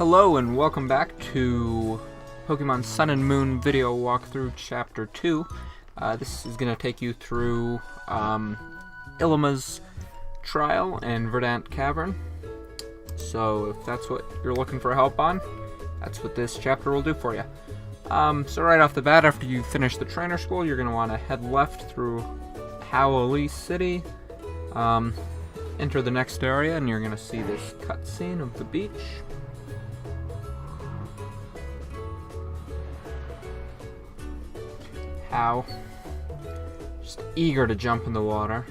Hello and welcome back to Pokemon Sun and Moon video walkthrough Chapter 2. This is going to take you through Ilima's trial and Verdant Cavern. So if that's what you're looking for help on, that's what this chapter will do for you. So right off the bat, after you finish the trainer school, you're going to want to head left through Howley City, enter the next area, and you're going to see this cutscene of the beach. How just eager to jump in the water.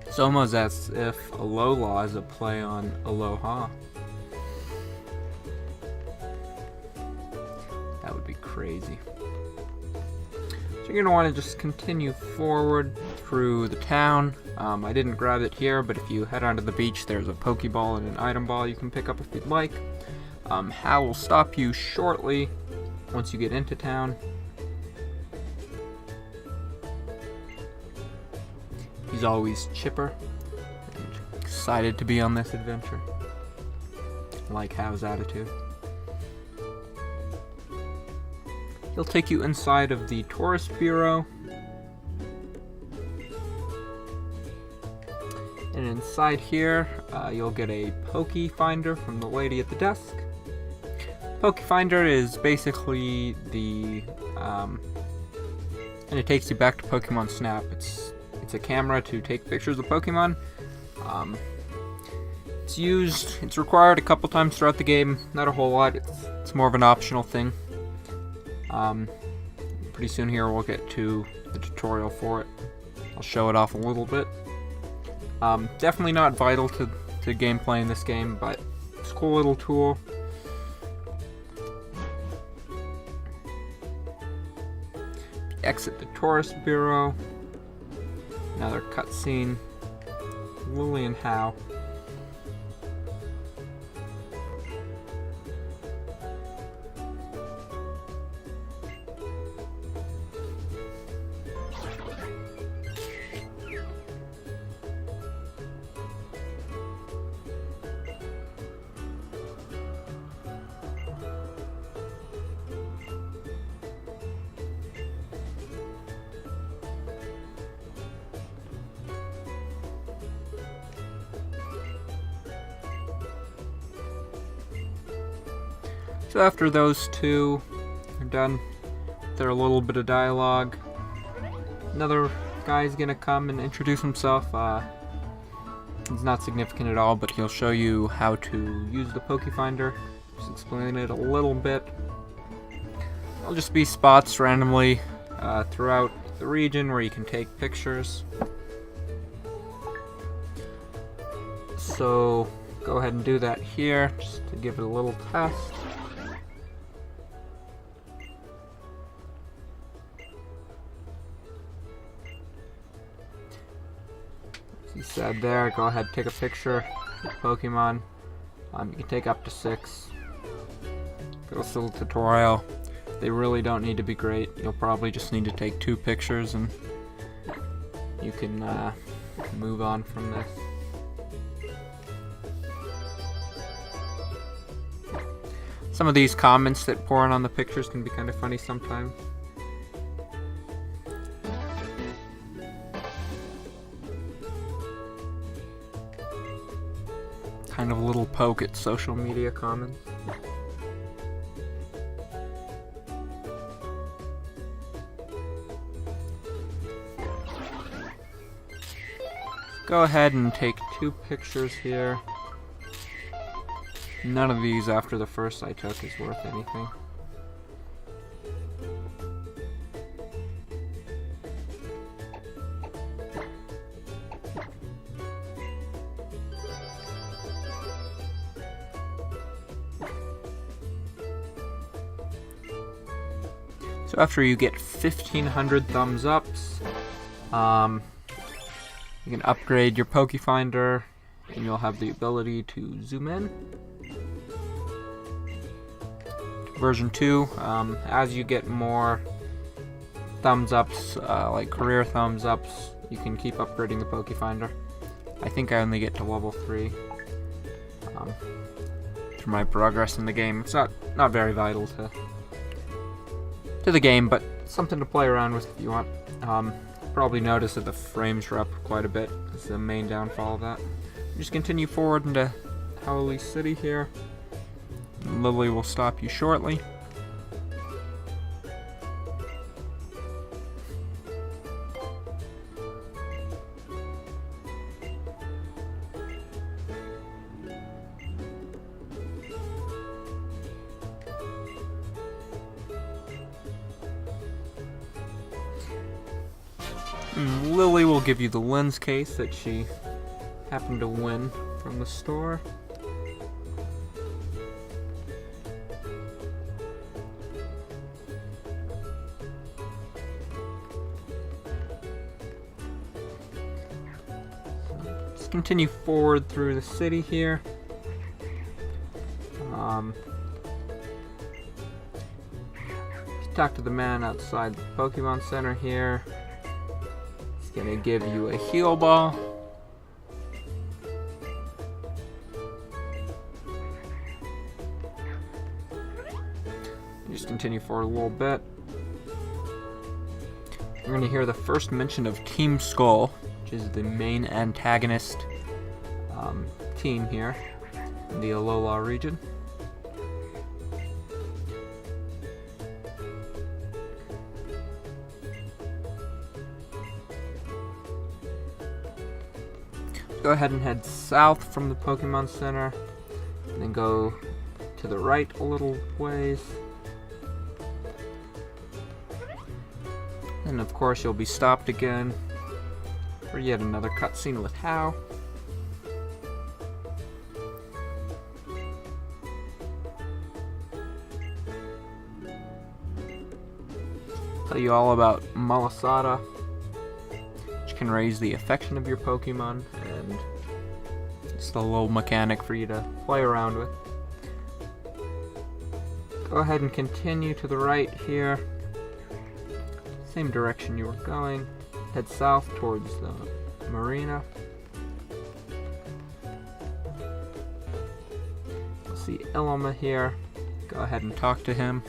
It's almost as if Alola is a play on Aloha. That would be crazy. So you're going to want to just continue forward through the town. I didn't grab it here, but if you head onto the beach, there's a Pokeball and an item ball you can pick up if you'd like. Hal will stop you shortly once you get into town. He's always chipper and excited to be on this adventure. I like Hal's attitude. He'll take you inside of the Tourist Bureau. And inside here, you'll get a Poke Finder from the lady at the desk. Poke Finder is basically the... and it takes you back to Pokemon Snap. It's a camera to take pictures of Pokemon. It's required a couple times throughout the game. Not a whole lot. It's more of an optional thing. Pretty soon here we'll get to the tutorial for it. I'll show it off a little bit. Definitely not vital to gameplay in this game, but it's a cool little tool. Exit the Tourist Bureau. Another cutscene. Lily and Hal. So after those two are done, there's a little bit of dialogue. Another guy's gonna come and introduce himself. He's not significant at all, but he'll show you how to use the Poke Finder. Just explain it a little bit. There'll just be spots randomly throughout the region where you can take pictures. So go ahead and do that here, just to give it a little test. He said there, go ahead and take a picture of Pokemon. You can take up to 6. Go through the tutorial. They really don't need to be great. You'll probably just need to take 2 pictures and you can move on from this. Some of these comments that pour in on the pictures can be kind of funny sometimes. Kind of a little poke at social media comments. Go ahead and take 2 pictures here. None of these after the first I took is worth anything. So after you get 1,500 thumbs ups, You can upgrade your Pokefinder, and you'll have the ability to zoom in. Version 2, as you get more thumbs ups, like career thumbs ups, you can keep upgrading the Pokefinder. I think I only get to level 3 through my progress in the game. It's not very vital to the game, but something to play around with if you want. Probably notice that the frames are up quite a bit. That's the main downfall of that. Just continue forward into Howley City here. Lily will stop you shortly. And Lily will give you the lens case that she happened to win from the store. Let's continue forward through the city here. Talk to the man outside the Pokemon Center here. He's gonna give you a heal ball. Just continue forward a little bit. You're gonna hear the first mention of Team Skull, which is the main antagonist team here in the Alola region. Go ahead and head south from the Pokemon Center, and then go to the right a little ways. And of course you'll be stopped again for yet another cutscene with How. Tell you all about Malasada, which can raise the affection of your Pokemon, and it's a little mechanic for you to play around with. Go ahead and continue to the right here. Same direction you were going. Head south towards the Marina. You'll see Ilima here. Go ahead and talk to him.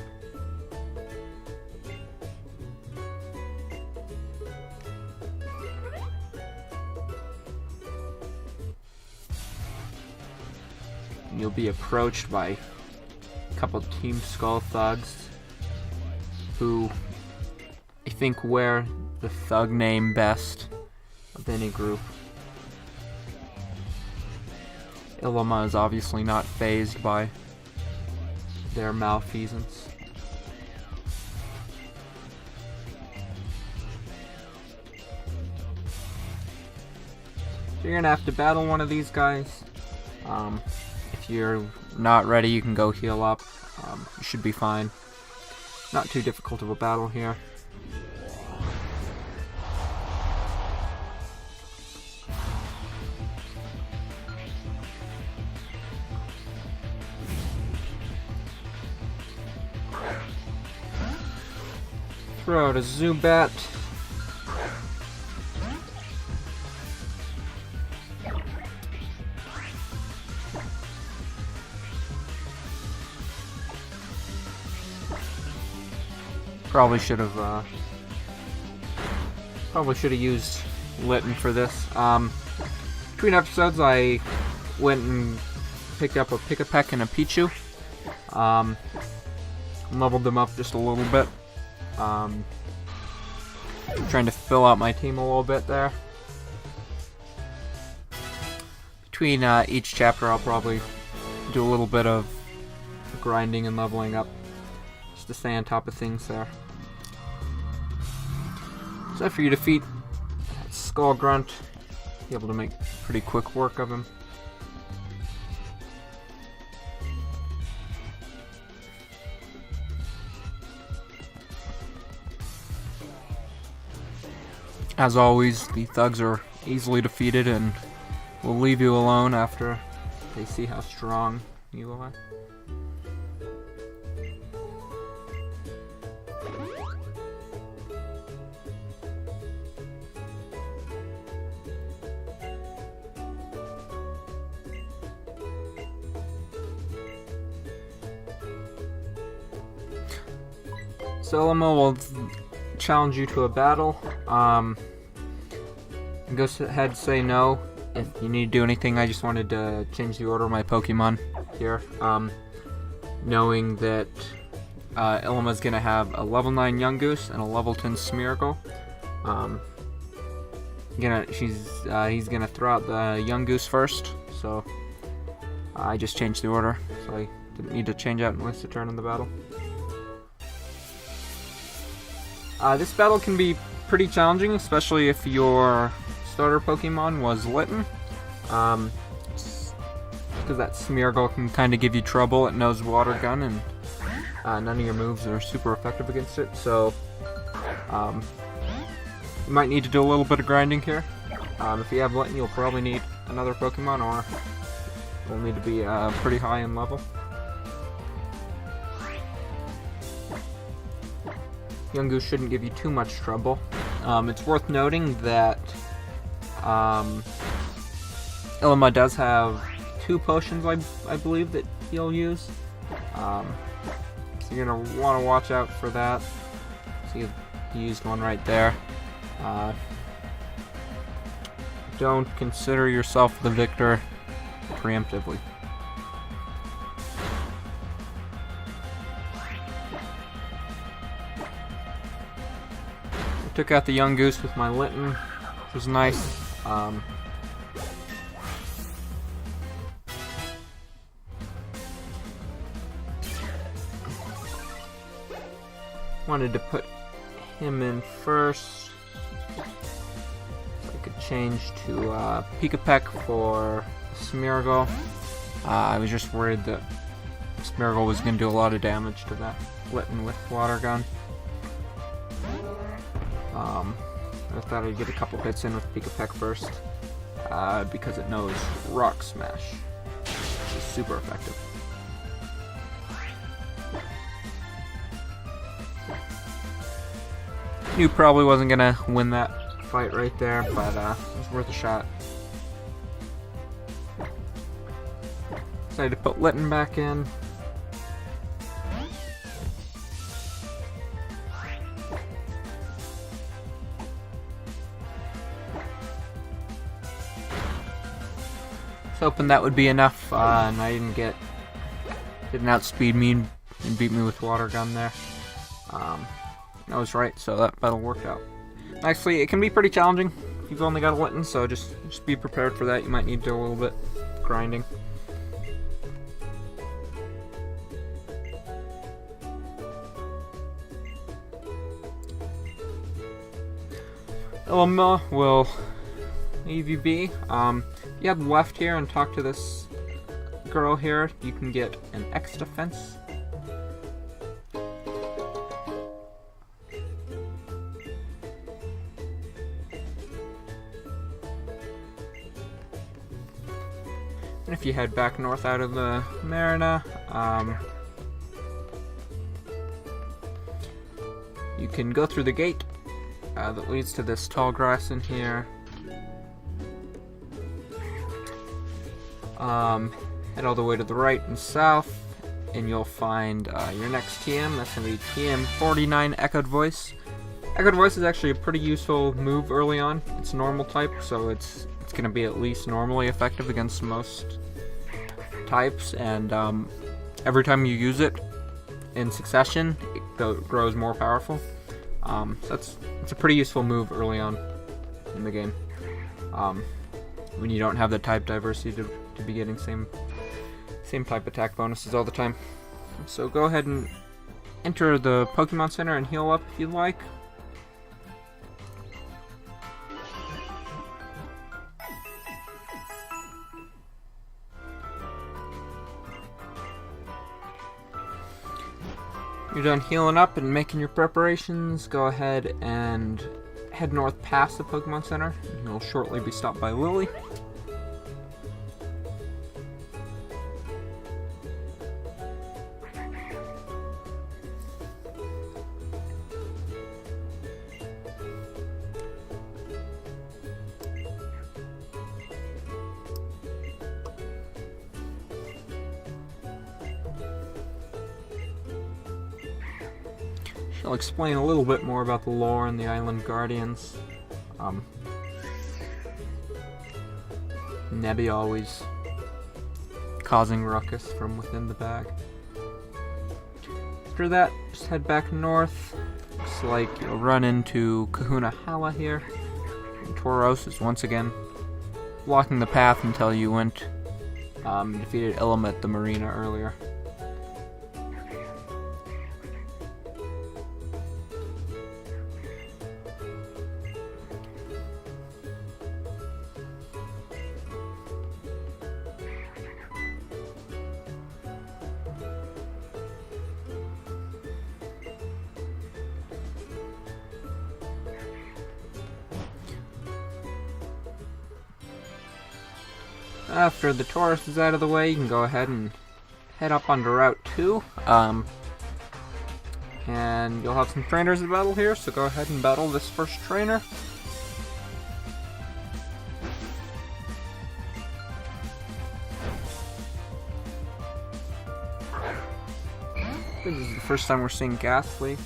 You'll be approached by a couple Team Skull thugs who I think wear the thug name best of any group. Ilima is obviously not fazed by their malfeasance. So you're gonna have to battle one of these guys. If you're not ready, you can go heal up. You should be fine. Not too difficult of a battle here. Throw out a Zubat. Probably should have used Litten for this. Between episodes, I went and picked up a Pick-a-Peck and a Pichu. Leveled them up just a little bit. Trying to fill out my team a little bit there. Between each chapter, I'll probably do a little bit of grinding and leveling up, just to stay on top of things there. So after you defeat Skull Grunt, be able to make pretty quick work of him. As always, the thugs are easily defeated and will leave you alone after they see how strong you are. So Ilima will challenge you to a battle. Go ahead, say no. If you need to do anything, I just wanted to change the order of my Pokemon here. Knowing that Ilima's gonna have a level 9 Yungoos and a level 10 Smeargle. He's gonna throw out the Yungoos first, so I just changed the order, so I didn't need to change out and waste a turn in the battle. This battle can be pretty challenging, especially if your starter Pokemon was Litten. Because that Smeargle can kind of give you trouble. It knows Water Gun, and none of your moves are super effective against it, so you might need to do a little bit of grinding here. If you have Litten, you'll probably need another Pokemon, or you'll need to be pretty high in level. Yungoos shouldn't give you too much trouble. It's worth noting that Ilima does have 2 potions, I believe, that he'll use. So you're going to want to watch out for that. See, he used one right there. Don't consider yourself the victor preemptively. Took out the Yungoos with my Litten, which was nice. Wanted to put him in first, so I could change to Pikapeck for Smeargle. I was just worried that Smeargle was going to do a lot of damage to that Litten with Water Gun. I thought I'd get a couple hits in with Pikapeck first, because it knows Rock Smash, which is super effective. Knew probably wasn't gonna win that fight right there, but it was worth a shot. Decided to put Litten back in. Hoping that would be enough, and I didn't outspeed me and beat me with Water Gun there. I was right, so that battle worked out. Actually, it can be pretty challenging if you've only got a Litten, so just be prepared for that. You might need to do a little bit grinding. Ilima will leave you be. You have left here and talk to this girl here. You can get an X defense. And if you head back north out of the Marina, you can go through the gate that leads to this tall grass in here. Head all the way to the right and south, and you'll find your next TM. That's going to be TM 49 Echoed Voice. Echoed Voice is actually a pretty useful move early on. It's normal type, so it's going to be at least normally effective against most types, and every time you use it in succession, it grows more powerful. So it's a pretty useful move early on in the game, when you don't have the type diversity to be getting same type attack bonuses all the time. So go ahead and enter the Pokemon Center and heal up if you'd like. You're done healing up and making your preparations, go ahead and head north past the Pokemon Center. You'll shortly be stopped by Lily. She'll explain a little bit more about the lore and the Island Guardians. Nebby always causing ruckus from within the bag. After that, just head back north. Looks like you'll run into Kahuna Hala here. And Tauros is once again blocking the path until you went defeated Ilima at the Marina earlier. After the Tauros is out of the way, you can go ahead and head up onto Route 2. And you'll have some trainers to battle here, so go ahead and battle this first trainer. I think this is the first time we're seeing Ghastly.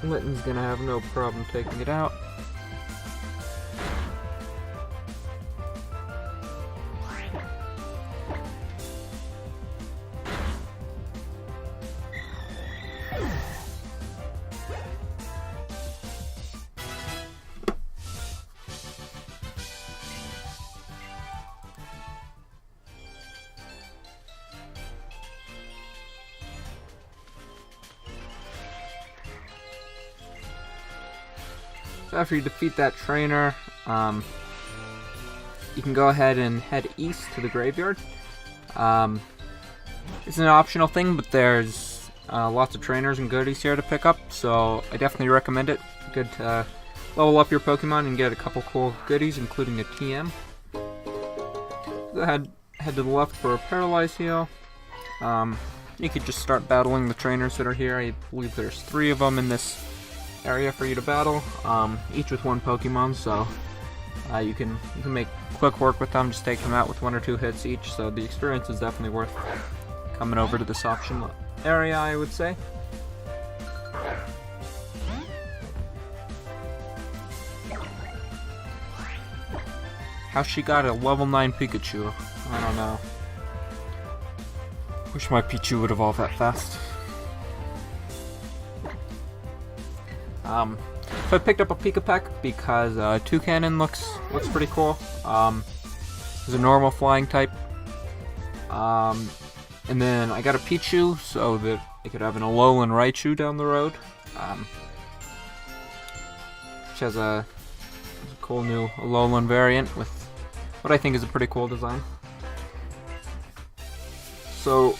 Litton's gonna have no problem taking it out. So after you defeat that trainer, you can go ahead and head east to the graveyard. It's an optional thing, but there's lots of trainers and goodies here to pick up, so I definitely recommend it. Good to level up your Pokemon and get a couple cool goodies, including a TM. Go ahead, head to the left for a Paralyze heal. You could just start battling the trainers that are here. I believe there's 3 of them in this area for you to battle, each with 1 Pokemon, so you can make quick work with them. Just take them out with 1 or 2 hits each, so the experience is definitely worth coming over to this optional area, I would say. How she got a level 9 Pikachu, I don't know. Wish my Pichu would evolve that fast. So I picked up a Pikapeck because Toucannon looks pretty cool. It's a normal flying type. And then I got a Pichu so that I could have an Alolan Raichu down the road. Which has a cool new Alolan variant with what I think is a pretty cool design. So,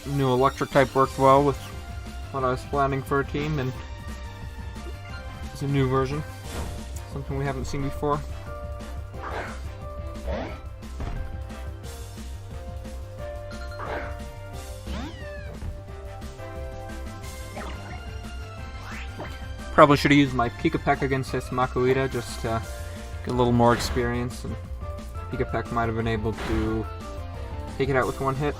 new electric type worked well with what I was planning for a team, and it's a new version, something we haven't seen before. Probably should have used my Pikapeck against this Makuhita just to get a little more experience, and Pikapeck might have been able to take it out with 1 hit.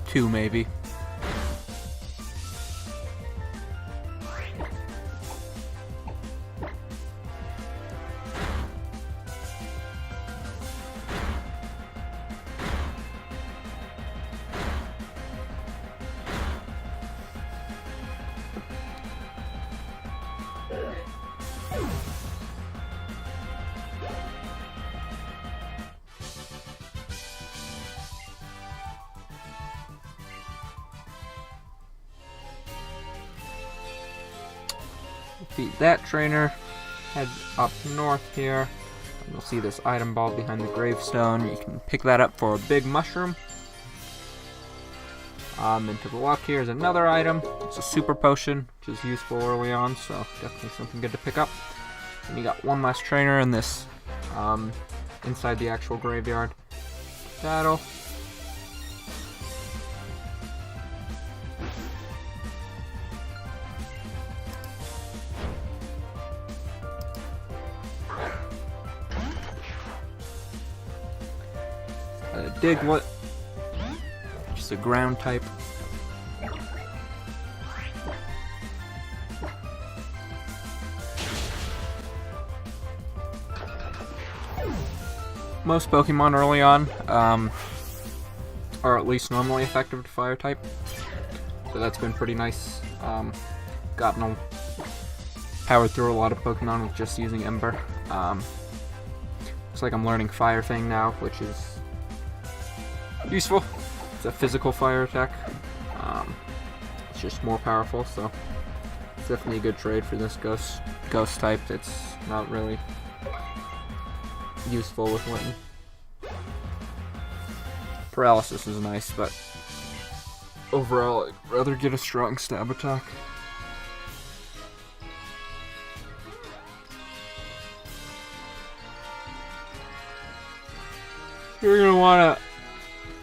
2 maybe. Defeat that trainer, head up north here. you'll see this item ball behind the gravestone. You can pick that up for a big mushroom. And to the left here is another item. It's a super potion, which is useful early on, so definitely something good to pick up. And you got one last trainer in this, inside the actual graveyard battle. Diglett, just a ground type. Most Pokemon early on are at least normally effective to fire type, so that's been pretty nice. Powered through a lot of Pokemon with just using Ember. Looks like I'm learning Fire Fang now, which is useful. It's a physical fire attack. It's just more powerful, so it's definitely a good trade for this ghost type. It's not really useful with Litten. Paralysis is nice, but overall I'd rather get a strong stab attack. You're gonna wanna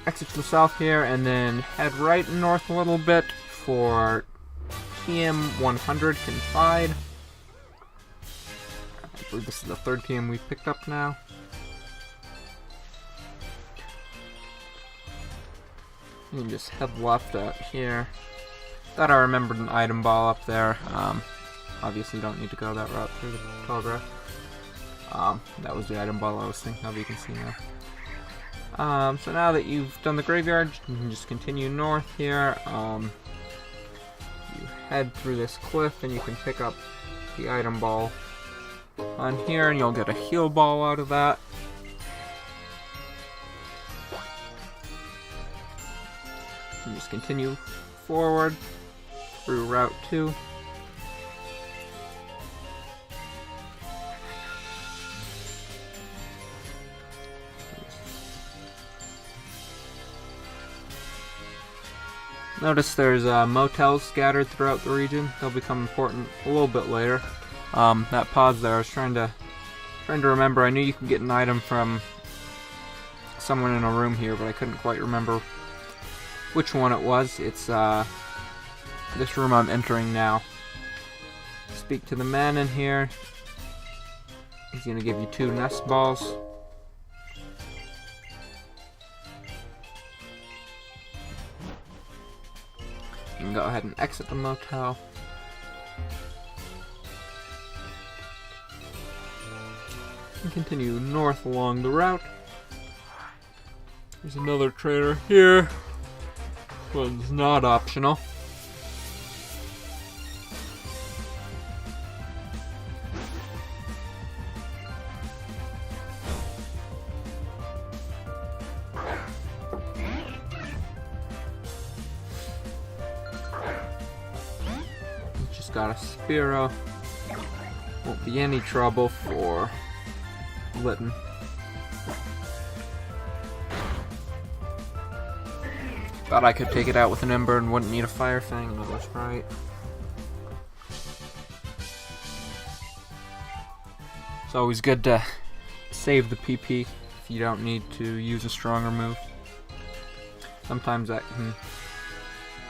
exit to the south here and then head right north a little bit for TM 100 Confide. I believe this is the third TM we've picked up now. You can just head left out here. Thought I remembered an item ball up there. Obviously you don't need to go that route through the telegraph. That was the item ball I was thinking of, you can see now. So now that you've done the graveyard, you can just continue north here. You head through this cliff and you can pick up the item ball on here and you'll get a heal ball out of that. And just continue forward through Route 2. Notice there's motels scattered throughout the region. They'll become important a little bit later. That pause there, I was trying to remember. I knew you could get an item from someone in a room here, but I couldn't quite remember which one it was. It's this room I'm entering now. Speak to the man in here. He's gonna give you 2 nest balls. You can go ahead and exit the motel. And continue north along the route. There's another trainer here. This one's not optional. Just got a Spearow. Won't be any trouble for Litten. Thought I could take it out with an Ember and wouldn't need a Fire Fang, and I was right. It's always good to save the PP if you don't need to use a stronger move. Sometimes that can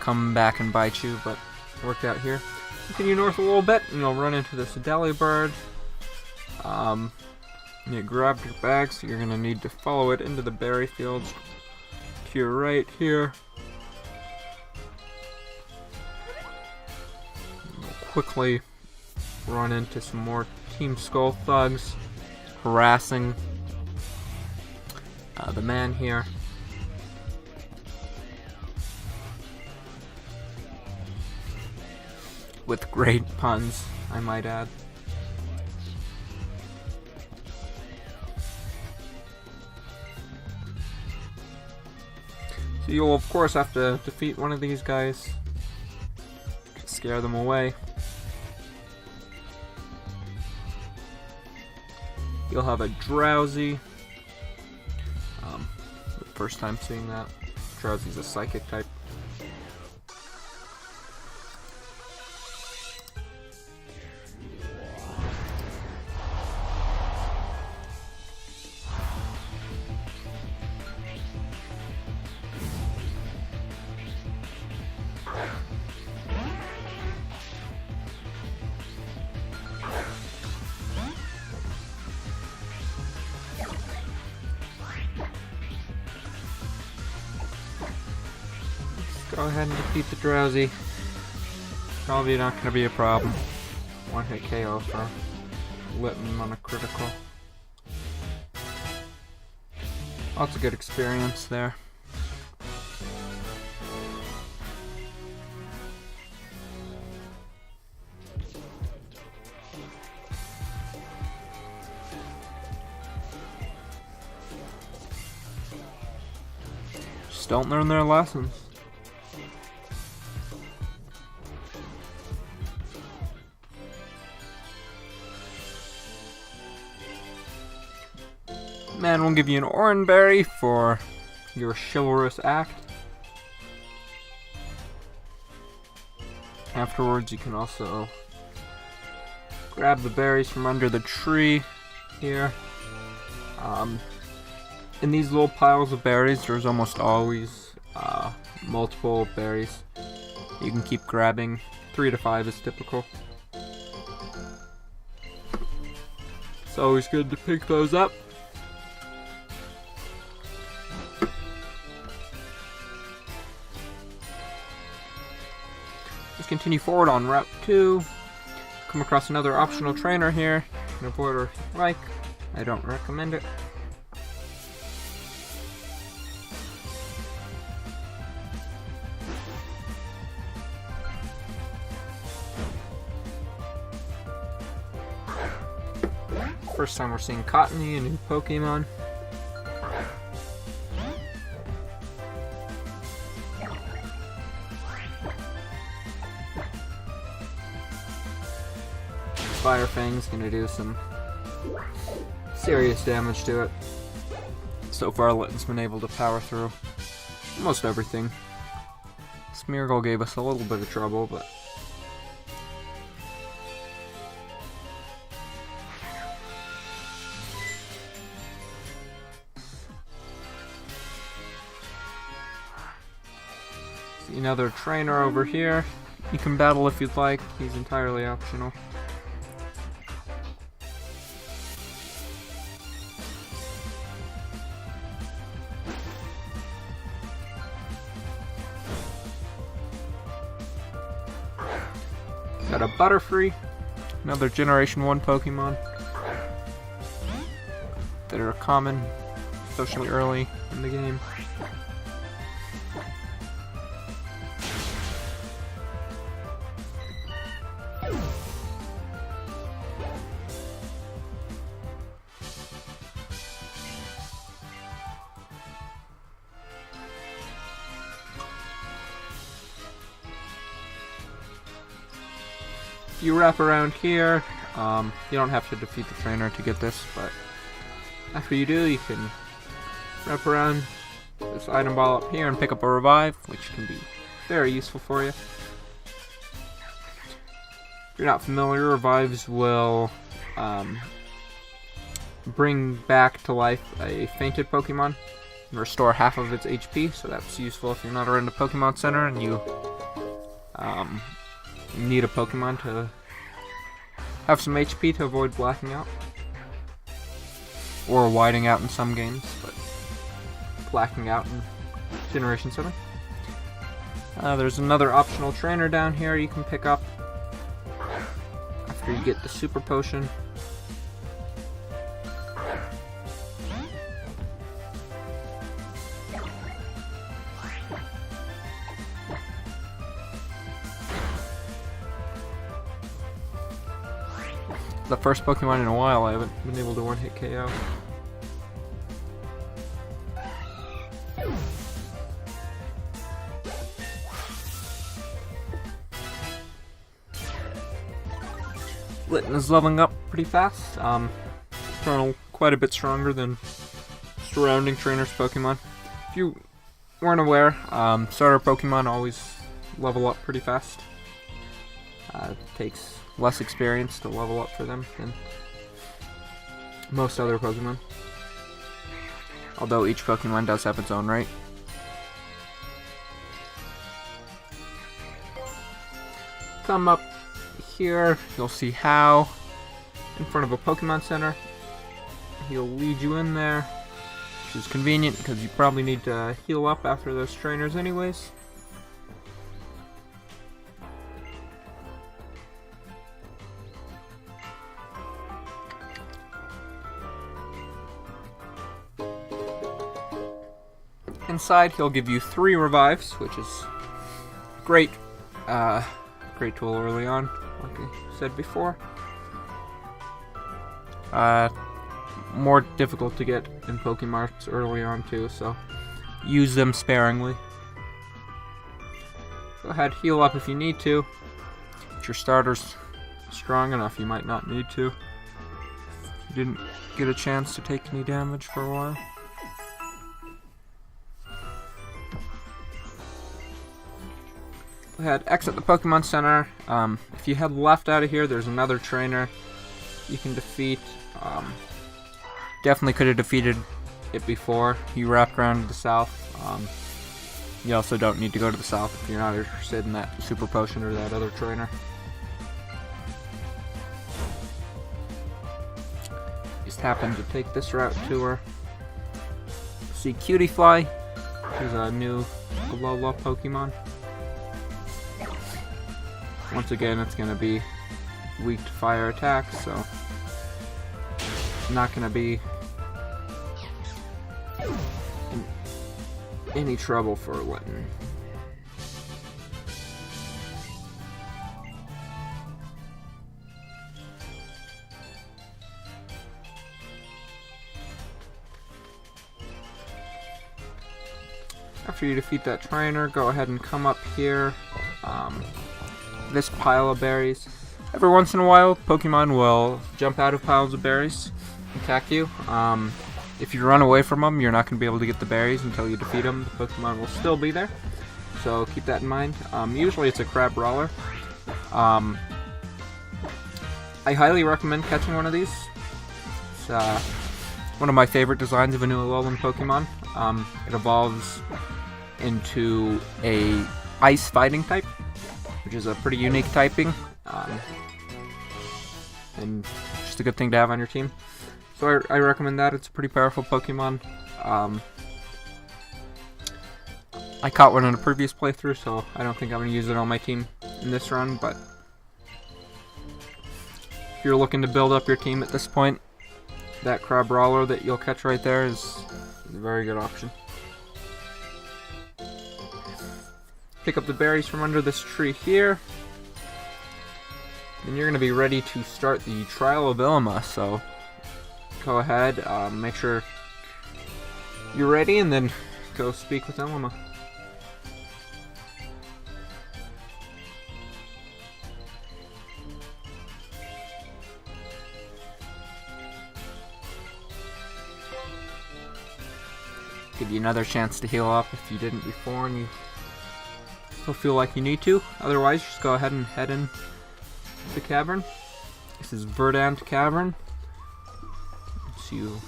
come back and bite you, but it worked out here. Continue north a little bit and you'll run into this Delibird. You grabbed your bag, so you're going to need to follow it into the berry fields to your right here. You'll quickly run into some more Team Skull thugs harassing the man here. With great puns, I might add. So you'll of course have to defeat one of these guys to scare them away. You'll have a Drowsy. The first time seeing that. Drowsy's a psychic type. Go ahead and defeat the Drowsy. Probably not going to be a problem. One hit KO for Litten on a critical. Lots of good experience there. Just don't learn their lessons. Man, we'll give you an Oranberry for your chivalrous act. Afterwards, you can also grab the berries from under the tree here. In these little piles of berries, there's almost always multiple berries. You can keep grabbing. 3 to 5 is typical. It's always good to pick those up. Let's continue forward on Route 2. Come across another optional trainer here. You can avoid her if you like. I don't recommend it. First time we're seeing Cottony, a new Pokemon. Fire Fang's gonna do some serious damage to it. So far, Litten's been able to power through almost everything. Smeargle gave us a little bit of trouble, but see another trainer over here. You can battle if you'd like, he's entirely optional. Got a Butterfree, another Generation 1 Pokemon that are common, especially early in the game. You wrap around here. You don't have to defeat the trainer to get this, but after you do, you can wrap around this item ball up here and pick up a revive, which can be very useful for you. If you're not familiar, revives will bring back to life a fainted Pokemon and restore half of its HP, so that's useful if you're not around a Pokemon Center and you need a Pokemon to have some HP to avoid blacking out. Or whiting out in some games, but blacking out in Generation 7. There's another optional trainer down here you can pick up after you get the Super Potion. The first Pokemon in a while I haven't been able to one-hit KO. Litten is leveling up pretty fast. quite a bit stronger than surrounding trainers Pokemon. If you weren't aware, starter Pokemon always level up pretty fast. It takes less experience to level up for them than most other Pokemon. Although each Pokemon does have its own right. Come up here, you'll see How in front of a Pokemon Center. He'll lead you in there, which is convenient because you probably need to heal up after those trainers anyways. Inside, he'll give you 3 revives, which is great. Great tool early on, like I said before. More difficult to get in Pokemarts early on too, so use them sparingly. Go ahead, heal up if you need to. If your starter's strong enough, you might not need to. If you didn't get a chance to take any damage for a while. Go ahead, exit the Pokemon Center. If you head left out of here, there's another trainer you can defeat. Definitely could have defeated it before you wrapped around to the south. You also don't need to go to the south if you're not interested in that Super Potion or that other trainer. Just happened to take this route to her. See Cutiefly, who's a new Alola Pokemon. Once again, it's going to be weak to fire attacks, so not going to be in any trouble for Litten. After you defeat that trainer, go ahead and come up here. This pile of berries. Every once in a while, Pokemon will jump out of piles of berries and attack you. If you run away from them, you're not going to be able to get the berries until you defeat them. The Pokemon will still be there, so keep that in mind. Usually it's a crab brawler. I highly recommend catching one of these. It's one of my favorite designs of a new Alolan Pokemon. It evolves into a ice fighting type, which is a pretty unique typing, and just a good thing to have on your team. So I recommend that. It's a pretty powerful Pokemon. I caught one in a previous playthrough, so I don't think I'm going to use it on my team in this run, but if you're looking to build up your team at this point, that crab brawler that you'll catch right there is a very good option. Pick up the berries from under this tree here, and you're going to be ready to start the Trial of Ilima, so go ahead, make sure you're ready, and then go speak with Ilima. Give you another chance to heal up if you didn't before and you still feel like you need to. Otherwise, just go ahead and head in the cavern. This is Verdant Cavern. Once you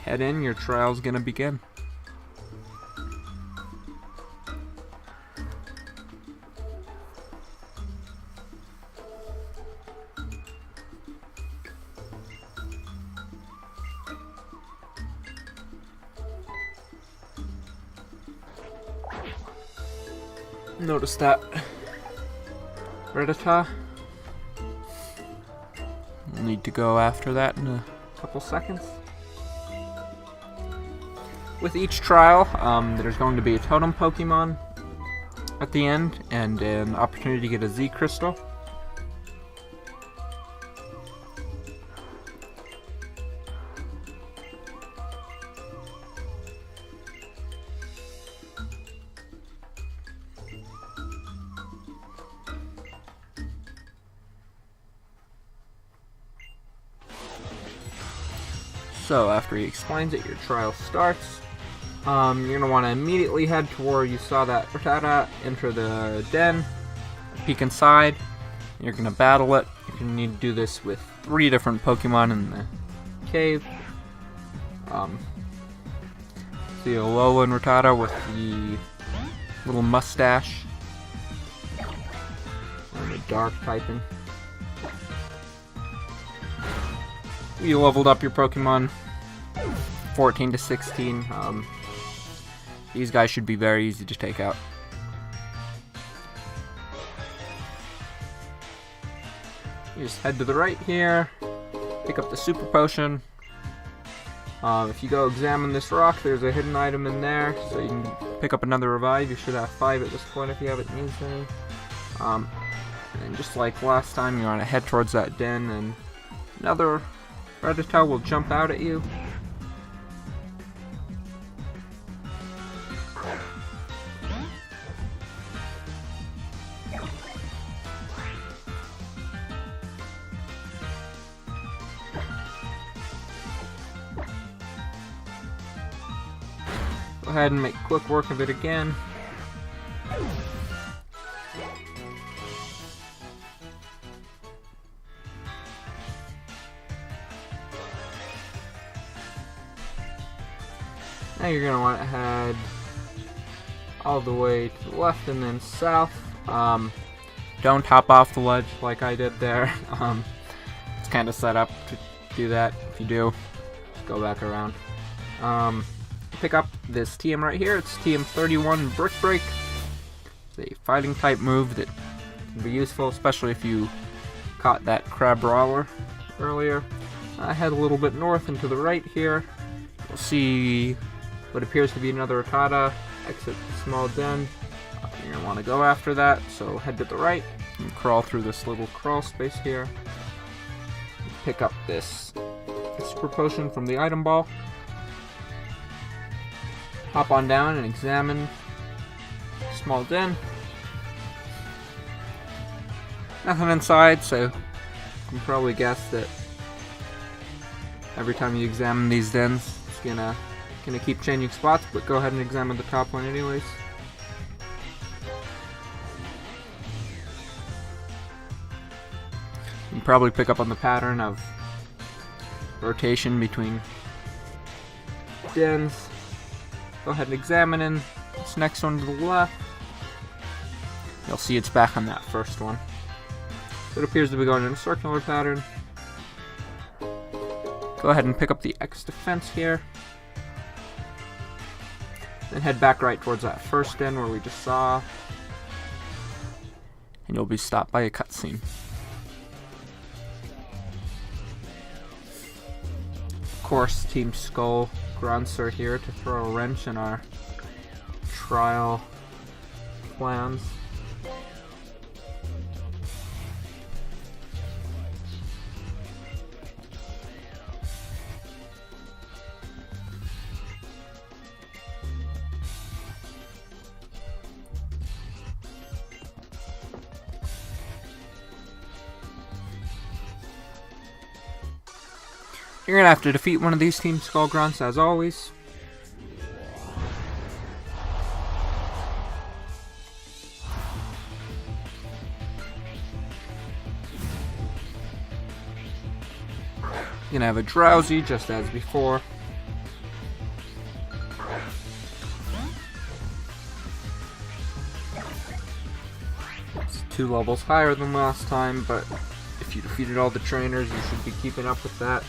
head in, your trial's gonna begin. Notice that Rattata. We'll need to go after that in a couple seconds. With each trial, there's going to be a Totem Pokemon at the end and an opportunity to get a Z Crystal. So after he explains it, your trial starts. You're going to want to immediately head to where you saw that Rattata, enter the den, peek inside, and you're going to battle it. You're going to need to do this with 3 different Pokemon in the cave. The Alolan Rattata with the little mustache, and the dark typing. You leveled up your Pokemon 14 to 16. These guys should be very easy to take out. You just head to the right here, pick up the Super Potion. If you go examine this rock, there's a hidden item in there, so you can pick up another revive. You should have 5 at this point if you haven't used any. And just like last time, you want to head towards that den, and another Rattata will jump out at you. Go ahead and make quick work of it again. Now you're going to want to head all the way to the left and then south. Don't hop off the ledge like I did there. It's kind of set up to do that. If you do, just go back around. Pick up this TM right here. It's TM 31 Brick Break. It's a fighting type move that can be useful, especially if you caught that Crabrawler earlier. Head a little bit north and to the right here. You'll see what appears to be another Rattata. Exit the small den. You're going to want to go after that, so head to the right and crawl through this little crawl space here. Pick up this Super Potion from the item ball. Hop on down and examine the small den. Nothing inside, so you can probably guess that every time you examine these dens, it's gonna keep changing spots, but go ahead and examine the top one anyways. You can probably pick up on the pattern of rotation between dens. Go ahead and examine this next one to the left. You'll see it's back on that first one. It appears to be going in a circular pattern. Go ahead and pick up the X defense here. Then head back right towards that first den where we just saw. And you'll be stopped by a cutscene. Of course, Team Skull grunts are here to throw a wrench in our trial plans. You're gonna have to defeat one of these Team Skull grunts as always. You're gonna have a Drowsy just as before. It's 2 levels higher than last time, but if you defeated all the trainers, you should be keeping up with that.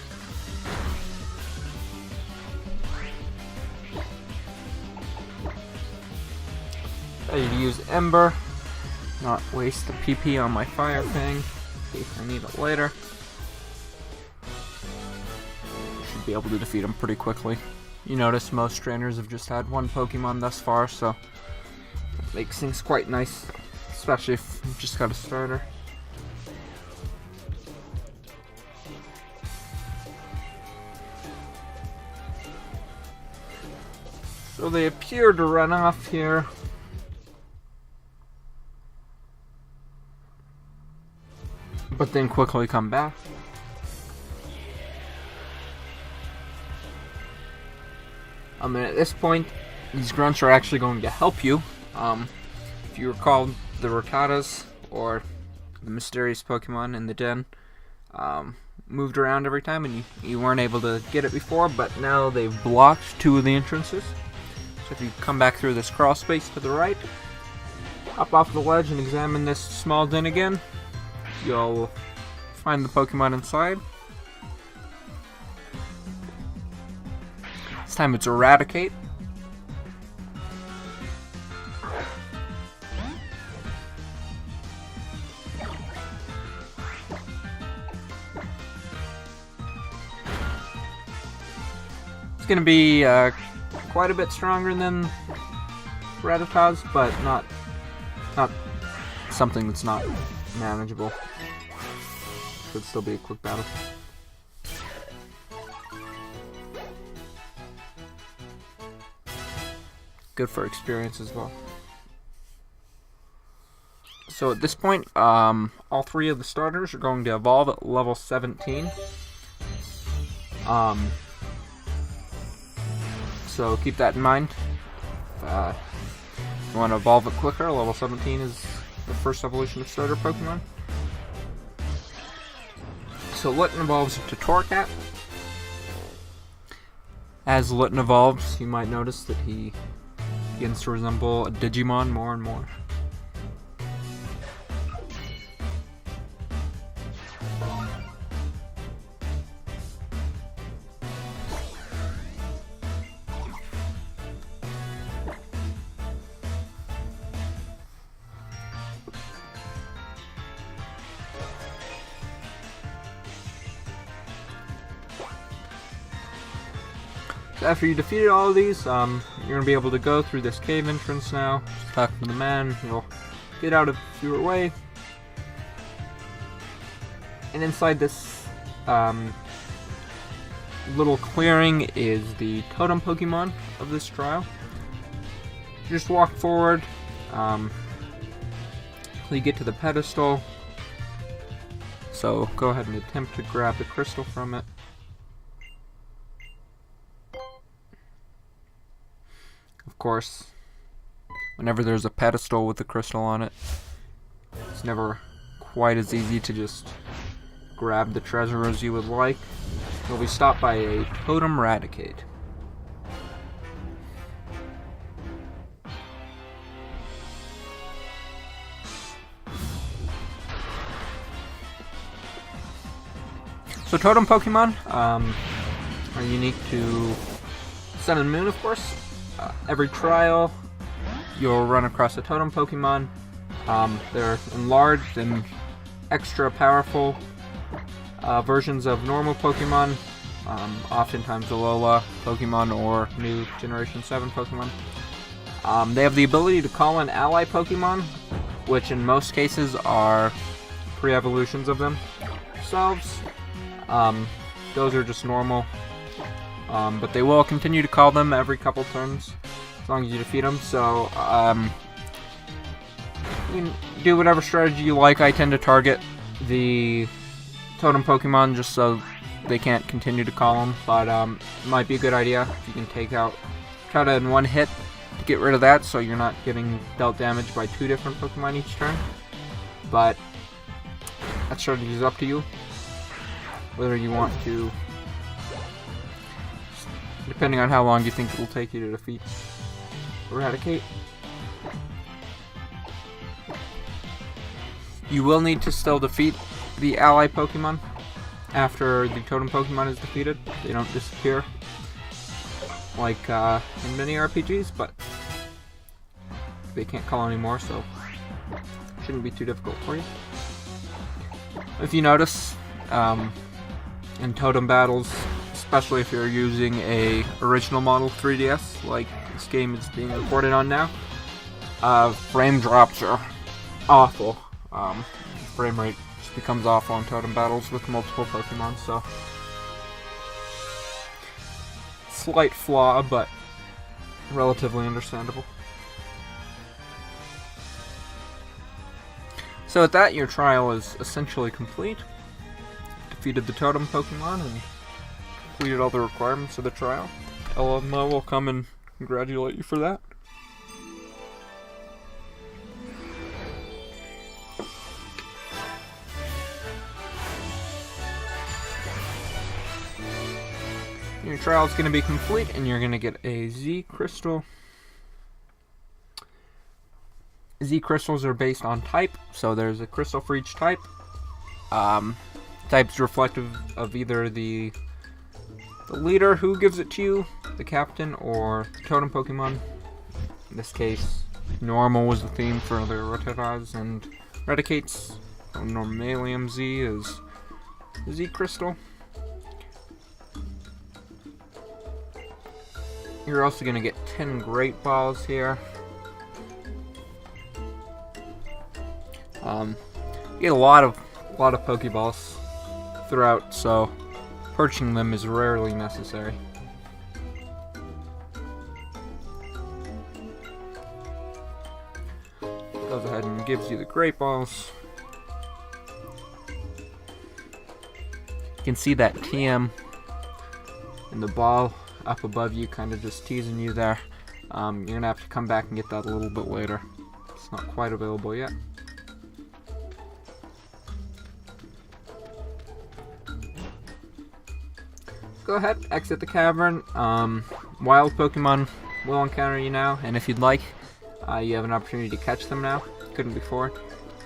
Ready to use Ember, not waste the PP on my Fire Fang in case I need it later. Should be able to defeat him pretty quickly. You notice most trainers have just had 1 Pokemon thus far, so that makes things quite nice, especially if you've just got a starter. So they appear to run off here. But then quickly come back. And at this point, these grunts are actually going to help you. If you recall, the Rattatas, or the mysterious Pokemon in the den, moved around every time, and you weren't able to get it before, but now they've blocked 2 of the entrances. So if you come back through this crawl space to the right, up off the ledge and examine this small den again, you'll find the Pokemon inside. This time it's Eradicate. It's going to be quite a bit stronger than Rattatas, but not something that's not manageable. Should still be a quick battle. Good for experience as well. So at this point, all 3 of the starters are going to evolve at level 17. So keep that in mind. If you want to evolve it quicker, level 17 is the first evolution of starter Pokemon. So Litten evolves to Torracat. As Litten evolves, you might notice that he begins to resemble a Digimon more and more. After you defeated all of these, you're going to be able to go through this cave entrance now. Just talk to the man, you'll get out of your way. And inside this little clearing is the Totem Pokémon of this trial. You just walk forward until you get to the pedestal. So go ahead and attempt to grab the crystal from it. Of course, whenever there's a pedestal with a crystal on it, it's never quite as easy to just grab the treasure as you would like. You'll be stopped by a Totem Raticate. So Totem Pokemon are unique to Sun and Moon, of course. Every trial, you'll run across a Totem Pokemon. They're enlarged and extra powerful versions of normal Pokemon, oftentimes Alola Pokemon or new Generation 7 Pokemon. They have the ability to call in ally Pokemon, which in most cases are pre-evolutions of themselves. Those are just normal. But they will continue to call them every couple turns, as long as you defeat them. So, you can do whatever strategy you like. I tend to target the Totem Pokemon just so they can't continue to call them. But it might be a good idea if you can try to in one hit to get rid of that, so you're not getting dealt damage by 2 different Pokemon each turn. But that strategy is up to you, whether you want to. Depending on how long you think it will take you to defeat Eradicate. You will need to still defeat the ally Pokemon after the Totem Pokemon is defeated. They don't disappear like in many RPGs, but they can't call anymore, so it shouldn't be too difficult for you. If you notice, in Totem battles, especially if you're using a original model 3DS, like this game is being recorded on now, frame drops are awful. Frame rate just becomes awful in Totem battles with multiple Pokemon, so slight flaw, but relatively understandable. So with that, your trial is essentially complete. Defeated the Totem Pokemon and completed all the requirements of the trial. Ilima will come and congratulate you for that. Your trial is going to be complete, and you're going to get a Z crystal. Z crystals are based on type, so there's a crystal for each type. Type's reflective of either the leader who gives it to you, the captain, or the totem Pokemon. In this case, normal was the theme for the Rotoras and Redicates. Normalium Z is the Z crystal. You're also going to get 10 Great Balls here. You get a lot of Pokeballs throughout, so perching them is rarely necessary. Goes ahead and gives you the Great Balls. You can see that TM in the ball up above you, kind of just teasing you there. You're gonna have to come back and get that a little bit later. It's not quite available yet. Go ahead, exit the cavern. Wild Pokemon will encounter you now, and if you'd like, you have an opportunity to catch them now. Couldn't before.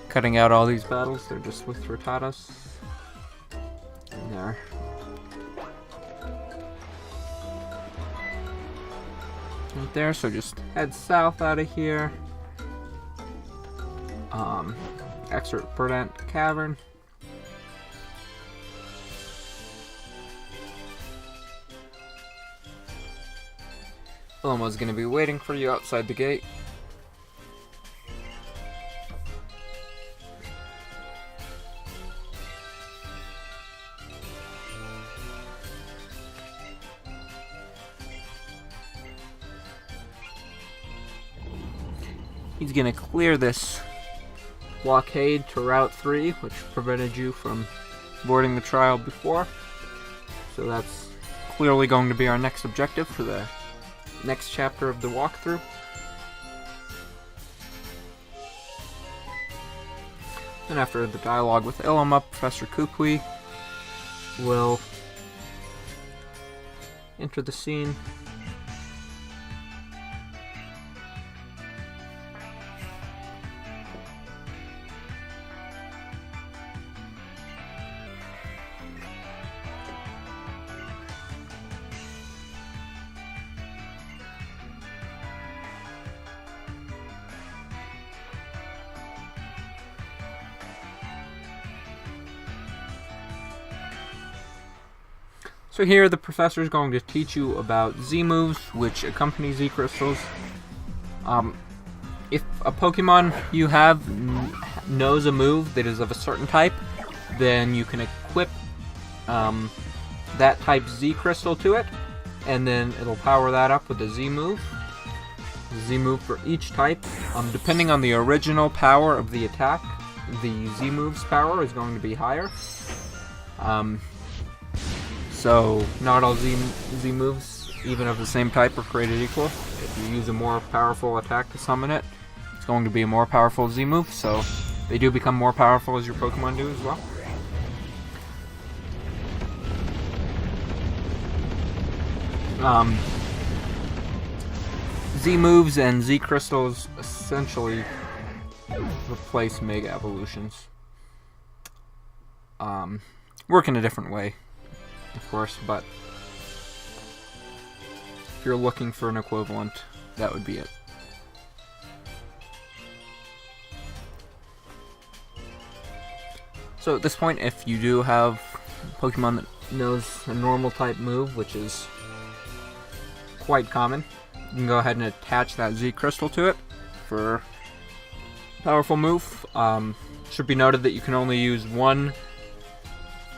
Cutting out all these battles, they're just with Rattatas. And there. Right there, so just head south out of here. Exit Verdant Cavern. Ilima's going to be waiting for you outside the gate. He's going to clear this blockade to Route 3, which prevented you from boarding the trial before. So that's clearly going to be our next objective for the next chapter of the walkthrough. And after the dialogue with Ilima, Professor Kukui will enter the scene. So here the professor is going to teach you about Z moves, which accompany Z crystals. If a Pokemon you have knows a move that is of a certain type, then you can equip that type's Z crystal to it, and then it'll power that up with a Z move. The Z move for each type. Depending on the original power of the attack, the Z move's power is going to be higher. So not all Z moves, even of the same type, are created equal. If you use a more powerful attack to summon it, it's going to be a more powerful Z move, so they do become more powerful as your Pokemon do as well. Z moves and Z crystals essentially replace Mega Evolutions. Work in a different way, of course, but if you're looking for an equivalent, that would be it. So at this point, if you do have a Pokemon that knows a normal type move, which is quite common, you can go ahead and attach that Z crystal to it for a powerful move. Should be noted that you can only use one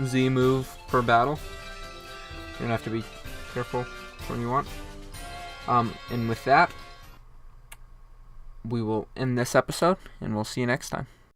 Z move per battle. You're gonna have to be careful when you want. And with that, we will end this episode, and we'll see you next time.